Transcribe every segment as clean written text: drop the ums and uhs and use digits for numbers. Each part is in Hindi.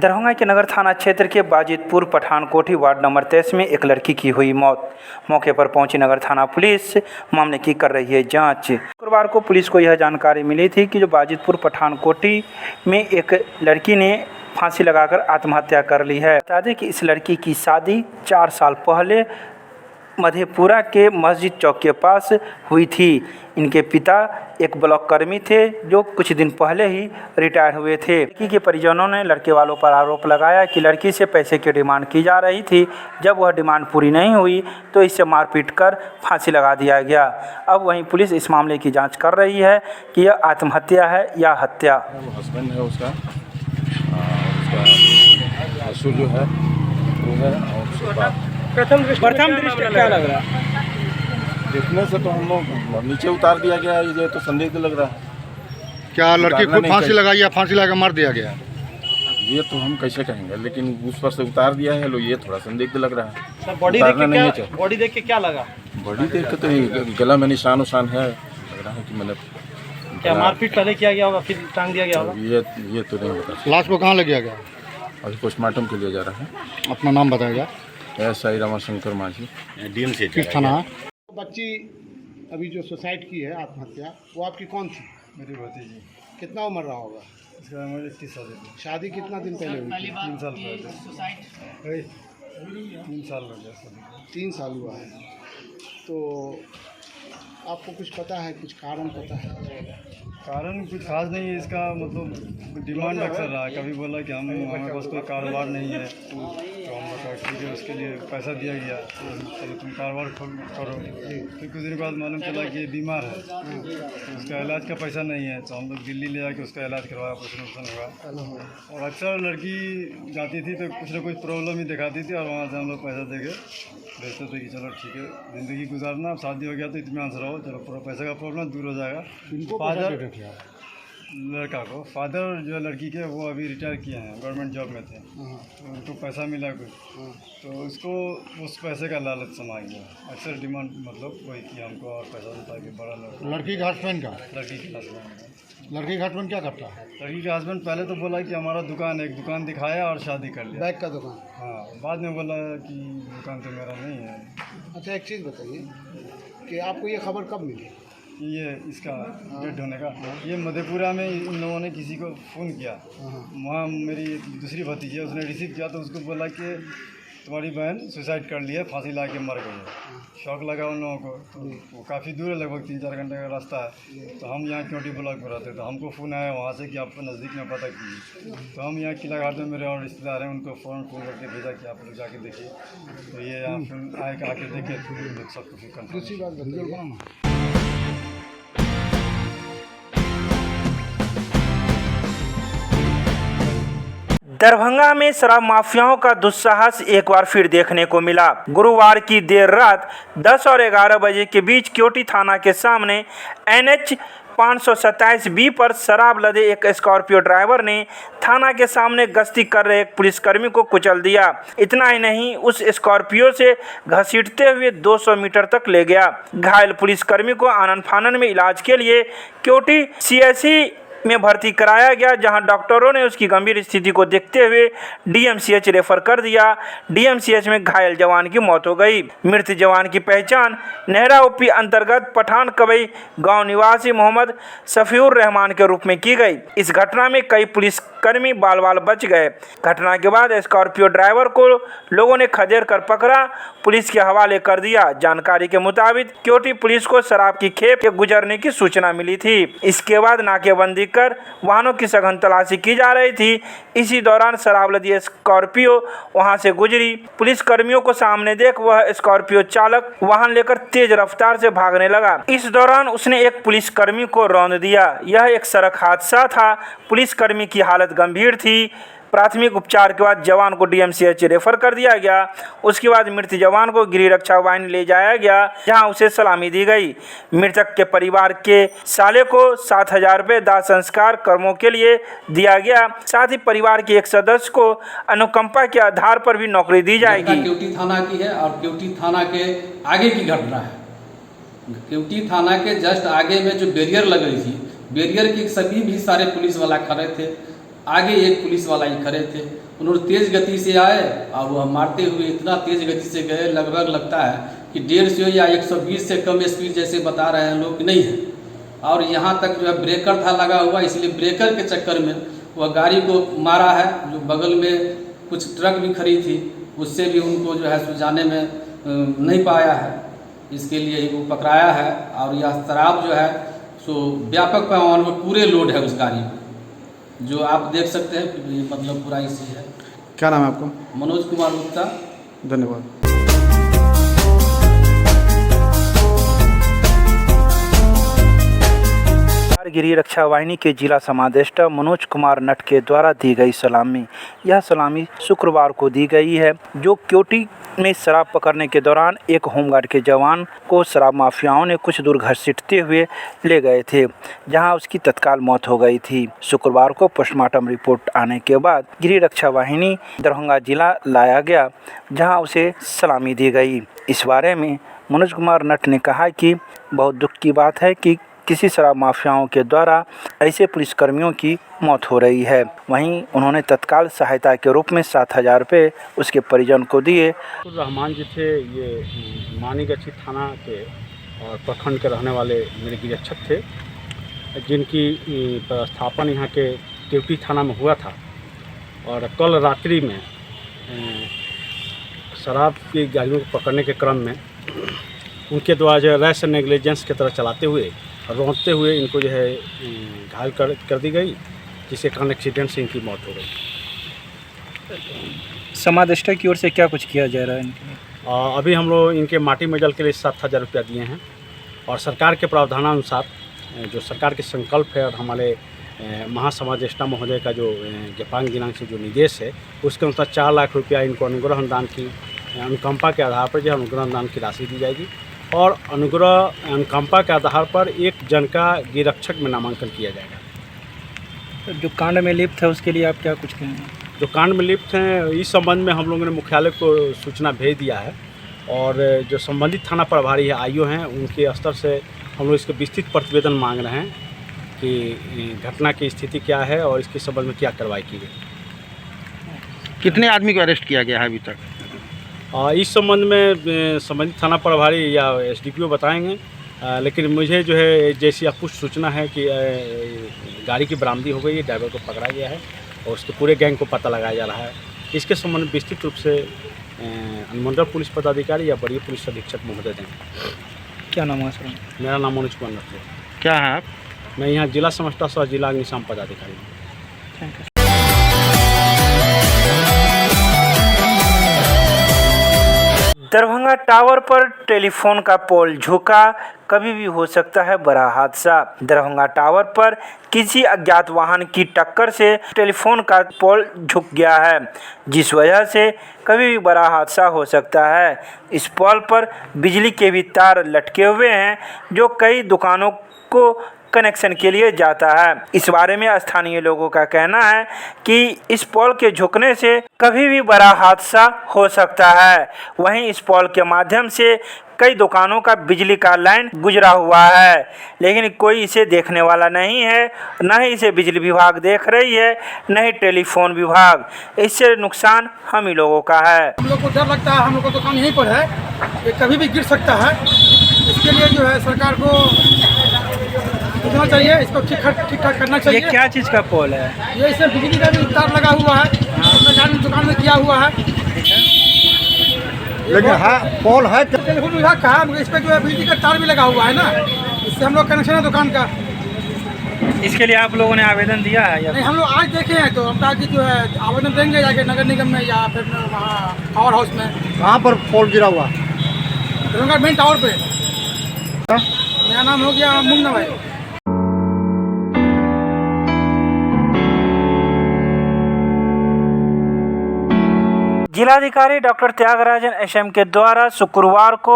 दरभंगा के नगर थाना क्षेत्र के बाजितपुर पठानकोटी वार्ड नंबर 23 में एक लड़की की हुई मौत। मौके पर पहुंची नगर थाना पुलिस मामले की कर रही है जांच। शुक्रवार को पुलिस को यह जानकारी मिली थी कि जो बाजितपुर पठानकोटी में एक लड़की ने फांसी लगाकर आत्महत्या कर ली है। बता दें कि इस लड़की की शादी 4 साल पहले मधेपुरा के मस्जिद चौक के पास हुई थी। इनके पिता एक ब्लॉक कर्मी थे जो कुछ दिन पहले ही रिटायर हुए थे। लड़की के परिजनों ने लड़के वालों पर आरोप लगाया कि लड़की से पैसे की डिमांड की जा रही थी। जब वह डिमांड पूरी नहीं हुई तो इससे मारपीट कर फांसी लगा दिया गया। अब वहीं पुलिस इस मामले की जांच कर रही है कि यह आत्महत्या है या हत्या। हस्बैंड है उसका ससुर जो है वो है और उसके बाद प्रथम दृष्टया क्या लग रहा है? देखने से तो हम लोग नीचे उतार दिया गया है, ये तो संदिग्ध लग रहा है। क्या लड़की खुद फांसी लगाई या फांसी लगा मार दिया गया? ये तो हम कैसे कहेंगे, लेकिन उस पर से उतार दिया है, लो ये थोड़ा संदिग्ध लग रहा है। बॉडी देख के क्या लगा? बॉडी देख के तो गला में निशान उशान है, लग रहा है कि मतलब क्या मारपीट पहले किया गया होगा फिर टांग दिया गया होगा? ये तो नहीं बता। लाश को कहाँ ले गया गया? अभी पोस्टमार्टम के लिए जा रहा है। अपना नाम बताएगा? SI रमाशंकर माझी, DMC किस थाना है? बच्ची अभी जो सुसाइड की है आत्महत्या, वो आपकी कौन थी? मेरी भतीजी। कितना उम्र रहा होगा? इसका उम्र 31 साल है। शादी कितना दिन पहले हुई थी? 3 साल पहले। 3 साल हो गया शादी। 3 साल हुआ है। तो आपको कुछ पता है, कुछ कारण पता है? कारण कुछ खास नहीं है इसका, मतलब डिमांड अक्सर रहा है। कभी बोला कि हमारे पास कोई कारोबार नहीं है, तो हम लोग ठीक है उसके लिए पैसा दिया गया, चलो तुम कारोबार करो। फिर कुछ दिन बाद मालूम चला कि ये बीमार है, तो उसका इलाज का पैसा नहीं है, तो हम लोग दिल्ली ले जाके उसका इलाज करवाया, ऑपरेशन हुआ। और अक्सर लड़की जाती थी तो कुछ ना कुछ प्रॉब्लम ही दिखाती थी, और वहाँ से हम लोग पैसा दे के भेजते थे कि चलो ठीक है ज़िंदगी गुजारना, अब शादी हो गया तो इत्मीनान से रहो, चलो पूरा पैसे का प्रॉब्लम दूर हो जाएगा। फादर लड़का को, फादर जो लड़की के वो अभी रिटायर किए हैं, गवर्नमेंट जॉब में थे, तो उनको पैसा मिला कुछ, तो उसको उस पैसे का लालच समा गया। अक्सर डिमांड मतलब वही किया हमको, और पैसा देता कि बड़ा लड़की का हस्बैंड का? लड़की के हस्बैंड। लड़की का हस्बैंड क्या करता है? लड़की का हस्बैंड पहले तो बोला कि हमारा दुकान, एक दुकान दिखाया और शादी कर लिया। बैग का दुकान? हाँ, बाद में बोला कि दुकान तो मेरा नहीं है। अच्छा, एक चीज़ बताइए कि आपको ये खबर कब मिली? ये इसका डेड होने का, ये मधेपुरा में इन लोगों ने किसी को फ़ोन किया, वहाँ मेरी दूसरी भतीजी है, उसने रिसीव किया, तो उसको बोला कि तुम्हारी बहन सुसाइड कर ली है, फांसी ला के मर गई है। शौक लगा उन लोगों को, तो वो काफ़ी दूर है, लगभग 3-4 घंटे का रास्ता है। तो हम यहाँ क्योंटी ब्लॉक में रहते, तो हमको फ़ोन आया वहाँ से कि आप नज़दीक में पता कीजिए। तो हम यहाँ किला घाट में मेरे और रिश्तेदार हैं, उनको फ़ोन करके भेजा कि आप लोग जाके देखिए। तो ये यहाँ फिर आके देखे तो सब कुछ कंफर्म। दूसरी बात बताइए, दरभंगा में शराब माफियाओं का दुस्साहस एक बार फिर देखने को मिला। गुरुवार की देर रात 10 और 11 बजे के बीच क्योटी थाना के सामने NH 527B पर शराब लदे एक स्कॉर्पियो ड्राइवर ने थाना के सामने गश्ती कर रहे एक पुलिसकर्मी को कुचल दिया। इतना ही नहीं, उस स्कॉर्पियो से घसीटते हुए 200 मीटर तक ले गया। घायल पुलिसकर्मी को आनन फानन में इलाज के लिए क्योटी CSC में भर्ती कराया गया, जहां डॉक्टरों ने उसकी गंभीर स्थिति को देखते हुए DMCH रेफर कर दिया। DMCH में घायल जवान की मौत हो गई। मृत जवान की पहचान नेहरा OP अंतर्गत पठान कबई गांव निवासी मोहम्मद शफीउर रहमान के रूप में की गई। इस घटना में कई पुलिसकर्मी बाल बाल बच गए। घटना के बाद स्कॉर्पियो ड्राइवर को लोगों ने खदेड़ कर पकड़ा, पुलिस के हवाले कर दिया। जानकारी के मुताबिक क्योटी पुलिस को शराब की खेप के गुजरने की सूचना मिली थी। इसके बाद नाकेबंदी कर वाहनों की सघन तलाशी की जा रही थी। इसी दौरान शराब लदी स्कॉर्पियो वहां से गुजरी। पुलिस कर्मियों को सामने देख वह स्कॉर्पियो चालक वाहन लेकर तेज रफ्तार से भागने लगा। इस दौरान उसने एक पुलिसकर्मी को रौंद दिया। यह एक सड़क हादसा था। पुलिसकर्मी की हालत गंभीर थी। प्राथमिक उपचार के बाद जवान को DMCH रेफर कर दिया गया। उसके बाद मृत जवान को गृह रक्षा वाहिनी ले जाया गया, जहां उसे सलामी दी गई। मृतक के परिवार के साले को 7,000 रुपये दाह संस्कार कर्मों के लिए दिया गया। साथ ही परिवार के एक सदस्य को अनुकंपा के आधार पर भी नौकरी दी जाएगी। क्योटी थाना की है और क्योटी थाना के आगे की घटना है। क्योटी थाना के जस्ट आगे में जो बैरियर लग रही थी, बैरियर की सभी भी सारे पुलिस वाला खड़े थे। आगे एक पुलिस वाला ही खड़े थे। उन्होंने तेज़ गति से आए और वह मारते हुए इतना तेज़ गति से गए, लगभग लगता है कि 150 या 120 से कम स्पीड जैसे बता रहे हैं लोग कि नहीं है। और यहाँ तक जो है ब्रेकर था लगा हुआ, इसलिए ब्रेकर के चक्कर में वह गाड़ी को मारा है। जो बगल में कुछ ट्रक भी खड़ी थी, उससे भी उनको जो है सुलझाने में नहीं पाया है। इसके लिए वो पकड़ाया है। और यह शराब जो है सो व्यापक पैमाने पर पूरे लोड है उस गाड़ी में, जो आप देख सकते हैं कि मतलब पूरा इसी है। क्या नाम है आपको? मनोज कुमार गुप्ता। धन्यवाद। गिरी रक्षा वाहिनी के जिला समादेष्टा मनोज कुमार नट के द्वारा दी गई सलामी। यह सलामी शुक्रवार को दी गई है, जो क्योटी में शराब पकड़ने के दौरान एक होमगार्ड के जवान को शराब माफियाओं ने कुछ दूर घसीटते हुए ले गए थे, जहां उसकी तत्काल मौत हो गई थी। शुक्रवार को पोस्टमार्टम रिपोर्ट आने के बाद गिरी रक्षा वाहिनी दरभंगा जिला लाया गया, जहां उसे सलामी दी गई। इस बारे में मनोज कुमार नट ने कहा कि बहुत दुख की बात है कि किसी शराब माफियाओं के द्वारा ऐसे पुलिसकर्मियों की मौत हो रही है। वहीं उन्होंने तत्काल सहायता के रूप में 7,000 रुपये उसके परिजन को दिए। रहमान जी थे, ये मानीगछी थाना के और प्रखंड के रहने वाले मेरे गिरक्षक थे, जिनकी स्थापन यहाँ के क्योटी थाना में हुआ था। और कल रात्रि में शराब की गाड़ियों को पकड़ने के क्रम में उनके द्वारा जो रैश नेग्लिजेंस की तरह चलाते हुए रोकते हुए इनको जो है घायल कर दी गई, जिसके कारण एक्सीडेंट से इनकी मौत हो गई। समादेष्टा की ओर से क्या कुछ किया जा रहा है इनके लिए? अभी हम लोग इनके माटी मेडल के लिए 7,000 रुपया दिए हैं। और सरकार के प्रावधानानुसार जो सरकार के संकल्प है और हमारे महासमादेष्टा महोदय का जो ज्ञापांग दिनांक से जो निर्देश है, उसके अनुसार 4 लाख रुपया इनको अनुग्रह अनुदान की अनुकंपा के आधार पर जो अनुग्रह अनुदान की राशि दी जाएगी। और अनुग्रह अनुकंपा के आधार पर एक जन का गिरक्षक में नामांकन किया जाएगा। तो जो कांड में लिप्त है उसके लिए आप क्या कुछ कहेंगे? जो कांड में लिप्त हैं, इस संबंध में हम लोगों ने मुख्यालय को सूचना भेज दिया है। और जो संबंधित थाना प्रभारी है आईओ हैं, उनके स्तर से हम लोग इसके विस्तृत प्रतिवेदन मांग रहे हैं कि घटना की स्थिति क्या है और इसके संबंध में क्या कार्रवाई की गई। कितने आदमी को अरेस्ट किया गया है अभी तक? इस संबंध में संबंधित थाना प्रभारी या एसडीपीओ बताएंगे। लेकिन मुझे जो है जैसी अपुष्ट सूचना है कि गाड़ी की बरामदी हो गई है, ड्राइवर को पकड़ा गया है और उसके पूरे गैंग को पता लगाया जा रहा है। इसके संबंध में विस्तृत रूप से अनुमंडल पुलिस पदाधिकारी या वरीय पुलिस अधीक्षक महोदय देंगे। क्या नाम है सर? मेरा नाम मनोज कुमार नट है। क्या है आप? मैं यहाँ जिला समष्टा सह जिला अग्निशम पदाधिकारी हूँ। Thank you. दरभंगा टावर पर टेलीफोन का पोल झुका, कभी भी हो सकता है बड़ा हादसा। दरभंगा टावर पर किसी अज्ञात वाहन की टक्कर से टेलीफोन का पोल झुक गया है, जिस वजह से कभी भी बड़ा हादसा हो सकता है। इस पोल पर बिजली के भी तार लटके हुए हैं, जो कई दुकानों को कनेक्शन के लिए जाता है। इस बारे में स्थानीय लोगों का कहना है कि इस पोल के झुकने से कभी भी बड़ा हादसा हो सकता है। वहीं इस पोल के माध्यम से कई दुकानों का बिजली का लाइन गुजरा हुआ है, लेकिन कोई इसे देखने वाला नहीं है। न ही इसे बिजली विभाग देख रही है, न ही टेलीफोन विभाग। इससे नुकसान हम ही लोगों का है। हम लोग को डर लगता है, हम लोग का दुकान यहीं पर है, ये कभी भी गिर सकता है। इसके लिए जो है सरकार को सोचना चाहिए, इसको ठीक ठाक करना चाहिए। ये क्या चीज़ का पोल है? ये इसमें बिजली का भी तार लगा हुआ है, अपने दुकान में किया हुआ है। लेकिन हाँ पोल है तो टेलीफोन विभाग का है, इस पर जो है बिजली का तार भी लगा हुआ है ना, इससे हम लोग कनेक्शन है दुकान का। इसके लिए आप लोगों ने आवेदन दिया है या नहीं, हम लोग आज देखे हैं, तो हम कहा कि जो है आवेदन देंगे जाके नगर निगम में या फिर वहाँ पावर हाउस में। कहाँ पर पोल गिरा हुआ? दरभंगा मेन टावर पे। मेरा नाम हो गया मुन्ना भाई। जिलाधिकारी डॉक्टर त्यागराजन एसएम के द्वारा शुक्रवार को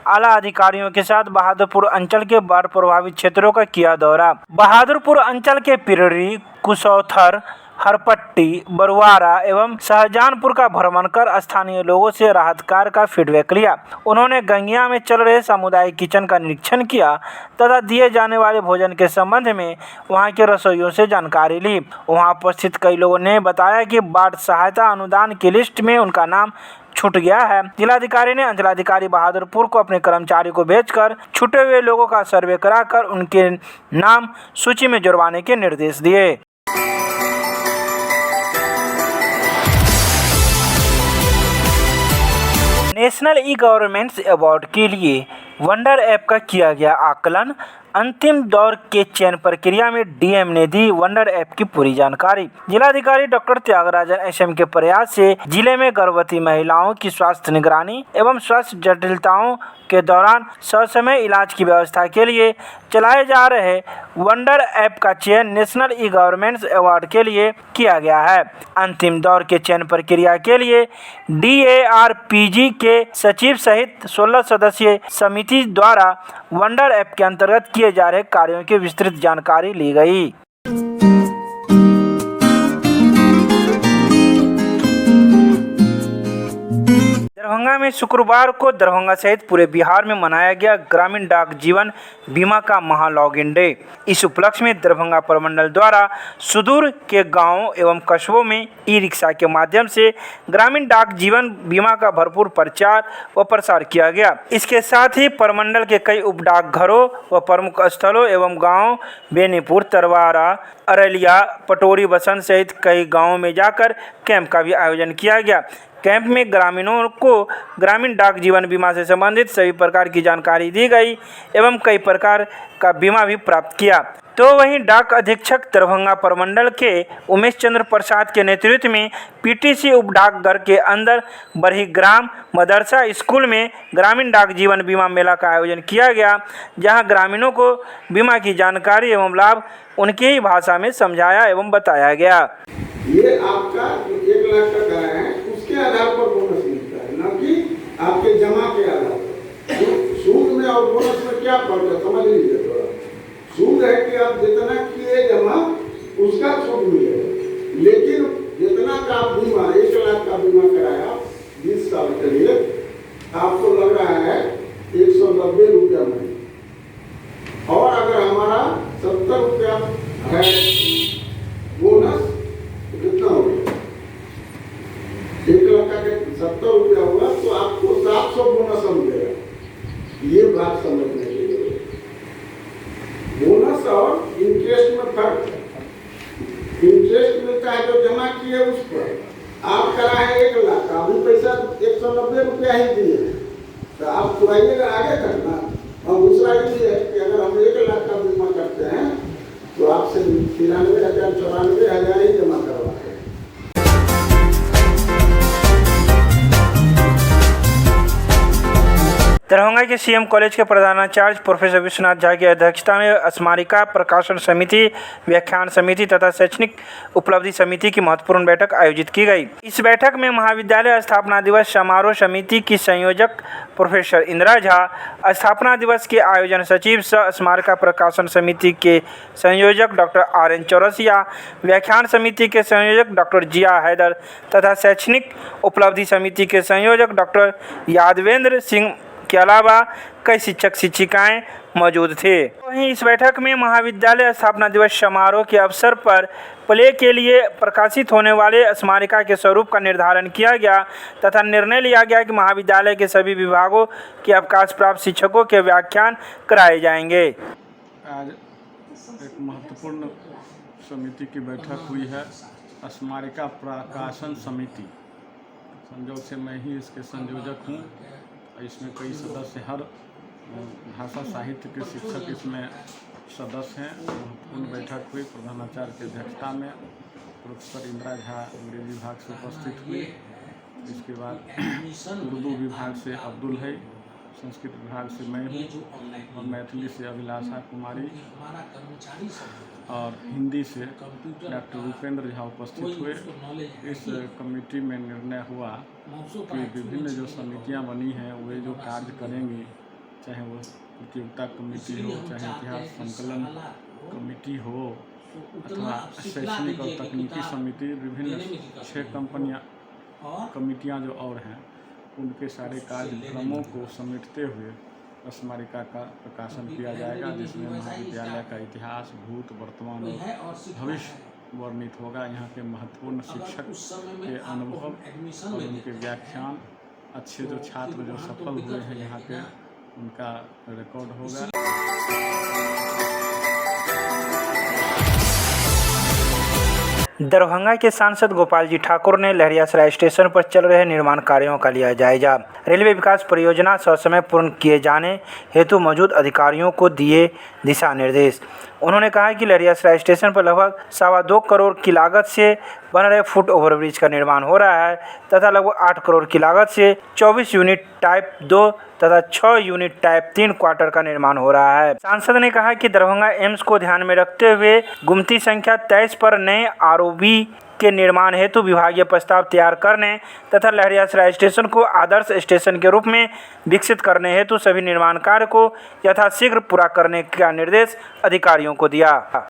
आला अधिकारियों के साथ बहादुरपुर अंचल के बाढ़ प्रभावित क्षेत्रों का किया दौरा। बहादुरपुर अंचल के पिरड़ी, कुशौथर, हरपट्टी, बरुआरा एवं शाहजहानपुर का भ्रमण कर स्थानीय लोगों से राहत कार्य का फीडबैक लिया। उन्होंने गंगिया में चल रहे सामुदायिक किचन का निरीक्षण किया तथा दिए जाने वाले भोजन के संबंध में वहां के रसोइयों से जानकारी ली। वहां उपस्थित कई लोगों ने बताया कि बाढ़ सहायता अनुदान की लिस्ट में उनका नाम छूट गया है। जिलाधिकारी ने अंचलाधिकारी बहादुरपुर को अपने कर्मचारी को भेजकर छूटे हुए लोगों का सर्वे कराकर उनके नाम सूची में जुड़वाने के निर्देश दिए। नेशनल ई गवर्नेंस अवार्ड के लिए वंडर ऐप का किया गया आकलन। अंतिम दौर के चयन प्रक्रिया में डीएम ने दी वंडर ऐप की पूरी जानकारी। जिलाधिकारी डॉक्टर त्यागराजन एसएम के प्रयास से जिले में गर्भवती महिलाओं की स्वास्थ्य निगरानी एवं स्वास्थ्य जटिलताओं के दौरान ससमय इलाज की व्यवस्था के लिए चलाए जा रहे वंडर ऐप का चयन नेशनल ई गवर्नेंस अवार्ड के लिए किया गया है। अंतिम दौर के चयन प्रक्रिया के लिए DARPG के सचिव सहित 16 सदस्यीय समिति द्वारा वंडर ऐप के अंतर्गत किए जा रहे कार्यों की विस्तृत जानकारी ली गई। दरभंगा में शुक्रवार को दरभंगा सहित पूरे बिहार में मनाया गया ग्रामीण डाक जीवन बीमा का महा लॉगिन डे। इस उपलक्ष्य में दरभंगा प्रमंडल द्वारा सुदूर के गांवों एवं कस्बों में ई रिक्शा के माध्यम से ग्रामीण डाक जीवन बीमा का भरपूर प्रचार व प्रसार किया गया। इसके साथ ही प्रमंडल के कई उप डाकघरों व प्रमुख स्थलों एवं गाँव बेनीपुर, तरवारा, अरलिया, पटोरी, बसंत सहित कई गाँवों में जाकर कैंप का भी आयोजन किया गया। कैंप में ग्रामीणों को ग्रामीण डाक जीवन बीमा से संबंधित सभी प्रकार की जानकारी दी गई एवं कई प्रकार का बीमा भी प्राप्त किया। तो वहीं डाक अधीक्षक दरभंगा प्रमंडल के उमेश चंद्र प्रसाद के नेतृत्व में PTC उप डाकघर के अंदर बरही ग्राम मदरसा स्कूल में ग्रामीण डाक जीवन बीमा मेला का आयोजन किया गया, जहां ग्रामीणों को बीमा की जानकारी एवं लाभ उनकी ही भाषा में समझाया एवं बताया गया। ये आपका 1 लाख का कराया है उसके आधार पर बोनस मिलता है, न कि आपके जमा के आधार पर। सूद में और बोनस में क्या फर्क है समझ लीजिए थोड़ा। सूद है कि आप जितना किए जमा उसका सूद मिलेगा, लेकिन जितना का बीमा 1 लाख का बीमा कराया 20 साल के लिए आपको लग रहा है 190 रुपया महीने, और अगर हमारा 70 रुपया है बोनस कितना हो गया? 1 लाख का 70 रुपया हुआ तो आपको 700 बोनस मिलेगा। ये बात समझने के लिए बोनस और इंटरेस्ट में फर्क है। इंटरेस्ट मिलता है जो जमा किए उस पर। आप करा है 1 लाख, अभी पैसा 190 रुपया ही दिए, तो आप पुराइएगा आगे करना। और दूसरा ये है कि अगर हम 1 लाख का बीमा करते हैं तो आपसे 93,000 94,000 ही जमा करवाते हैं। दरभंगा के सीएम कॉलेज के प्रधानाचार्य प्रोफेसर विश्वनाथ झा की अध्यक्षता में स्मारिका प्रकाशन समिति, व्याख्यान समिति तथा शैक्षणिक उपलब्धि समिति की महत्वपूर्ण बैठक आयोजित की गई। इस बैठक में महाविद्यालय स्थापना दिवस समारोह समिति की संयोजक प्रोफेसर इंदिरा झा, स्थापना दिवस के आयोजन सचिव सह स्मारिका प्रकाशन समिति के संयोजक डॉक्टर RN चौरसिया, व्याख्यान समिति के संयोजक डॉक्टर जिया हैदर तथा शैक्षणिक उपलब्धि समिति के संयोजक डॉक्टर यादवेंद्र सिंह के अलावा कई शिक्षक शिक्षिकाएं मौजूद थे। वहीं इस बैठक में महाविद्यालय स्थापना दिवस समारोह के अवसर पर प्ले के लिए प्रकाशित होने वाले स्मारिका के स्वरूप का निर्धारण किया गया तथा निर्णय लिया गया कि महाविद्यालय के सभी विभागों के अवकाश प्राप्त शिक्षकों के व्याख्यान कराए जाएंगे। आज एक महत्वपूर्ण समिति की बैठक हुई है, स्मारिका प्रकाशन समिति। संयोग से मैं ही इसके संयोजक हूँ। इसमें कई सदस्य, हर भाषा साहित्य के शिक्षक इसमें सदस्य हैं। महत्वपूर्ण बैठक हुई प्रधानाचार्य की अध्यक्षता में। प्रोफेसर इंदिरा झा अंग्रेजी विभाग से उपस्थित हुई। इसके बाद उर्दू विभाग से अब्दुल है, संस्कृत विभाग से मैं हूँ, और मैथिली से अभिलाषा कुमारी, और हिंदी से डॉक्टर भूपेंद्र झा उपस्थित हुए। इस कमेटी में निर्णय हुआ कि विभिन्न जो समितियां बनी हैं वे जो कार्य करेंगी, चाहे वो प्रतियोगिता कमेटी हो, चाहे इतिहास संकलन कमेटी हो, अथवा शैक्षणिक और तकनीकी समिति विभिन्न 6 कंपनियां कमिटियां जो और हैं उनके सारे कार्यक्रमों को समेटते हुए स्मारिका का प्रकाशन किया जाएगा, जिसमें महाविद्यालय का इतिहास, भूत, वर्तमान और भविष्य वर्णित होगा। यहाँ के महत्वपूर्ण शिक्षक के अनुभव और उनके व्याख्यान, अच्छे जो छात्र जो सफल हुए हैं यहाँ के, उनका रिकॉर्ड होगा। दरभंगा के सांसद गोपाल जी ठाकुर ने लहरियासराय स्टेशन पर चल रहे निर्माण कार्यों का लिया जायजा। रेलवे विकास परियोजना ससमय पूर्ण किए जाने हेतु मौजूद अधिकारियों को दिए दिशा निर्देश। उन्होंने कहा कि लहरियासराय स्टेशन पर लगभग 2.25 करोड़ की लागत से बन रहे फुट ओवरब्रिज का निर्माण हो रहा है तथा लगभग 8 करोड़ की लागत से 24 यूनिट टाइप 2 तथा 6 यूनिट टाइप 3 क्वार्टर का निर्माण हो रहा है। सांसद ने कहा कि दरभंगा एम्स को ध्यान में रखते हुए गुमती संख्या 23 पर नए आरओबी के निर्माण हेतु विभागीय प्रस्ताव तैयार करने तथा लहरियासराय स्टेशन को आदर्श स्टेशन के रूप में विकसित करने हेतु सभी निर्माण कार्य को यथाशीघ्र पूरा करने का निर्देश अधिकारियों को दिया।